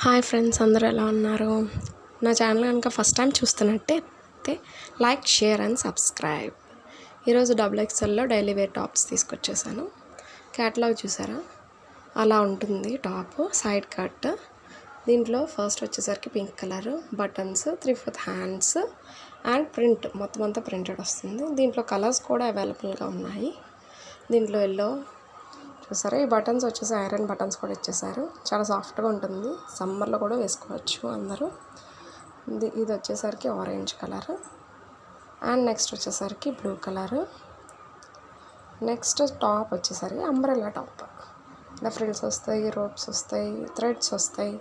Hi friends, అందరూ ఎలా ఉన్నారు? నా ఛానల్ కనుక ఫస్ట్ టైం చూస్తున్నట్టయితే లైక్, షేర్ అండ్ సబ్స్క్రైబ్. ఈరోజు XXLలో డైలీ వేర్ టాప్స్ తీసుకొచ్చేసాను. క్యాటలాగ్ చూసారా? అలా ఉంటుంది టాప్, సైడ్ కట్. దీంట్లో ఫస్ట్ వచ్చేసరికి pink colour, buttons, 3/4 hands and print, మొత్తం అంతా ప్రింటెడ్ వస్తుంది. దీంట్లో కలర్స్ కూడా అవైలబుల్గా ఉన్నాయి. దీంట్లో ఎల్లో చూసారా, ఈ బటన్స్ వచ్చేసి ఐరన్ బటన్స్ కూడా ఇచ్చేసారు. చాలా సాఫ్ట్గా ఉంటుంది, సమ్మర్లో కూడా వేసుకోవచ్చు అందరూ. ఇది వచ్చేసరికి ఆరెంజ్ కలర్ అండ్ నెక్స్ట్ వచ్చేసరికి బ్లూ కలర్. నెక్స్ట్ టాప్ వచ్చేసరికి అంబ్రెల్లా టాప్. ఇలా ఫ్రిల్స్ వస్తాయి, రోప్స్ వస్తాయి, థ్రెడ్స్ వస్తాయి,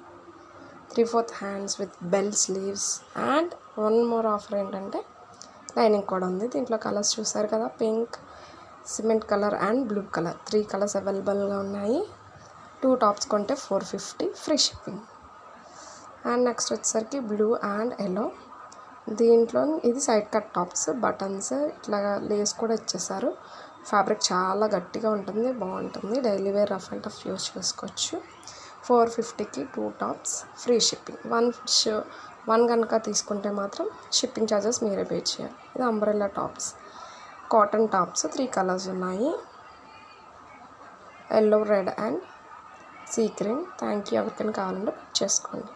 3/4 hands with bell sleeves. And one more offer ఏంటంటే లైనింగ్ కూడా ఉంది. దీంట్లో కలర్స్ చూసారు కదా, pink, cement colour and blue colour, 3 colours అవైలబుల్గా ఉన్నాయి. 2 టాప్స్ కొంటే 450 ఫ్రీ షిప్పింగ్. అండ్ నెక్స్ట్ వచ్చేసరికి బ్లూ అండ్ ఎల్లో. దీంట్లో ఇది సైడ్ కట్ టాప్స్, బటన్స్, ఇట్లా లేస్ కూడా ఇచ్చేసారు. ఫ్యాబ్రిక్ చాలా గట్టిగా ఉంటుంది, బాగుంటుంది. Daily wear rough and tough use చేసుకోవచ్చు. 450కి 2 టాప్స్ ఫ్రీ షిప్పింగ్. వన్ కనుక తీసుకుంటే మాత్రం షిప్పింగ్ ఛార్జెస్ మీరే పే చేయాలి. ఇది umbrella tops, cotton tops, 3 colours ఉన్నాయి, yellow, red and sea green. Thank you. ఎవరికైనా కావాలంటే బుక్ చేసుకోండి.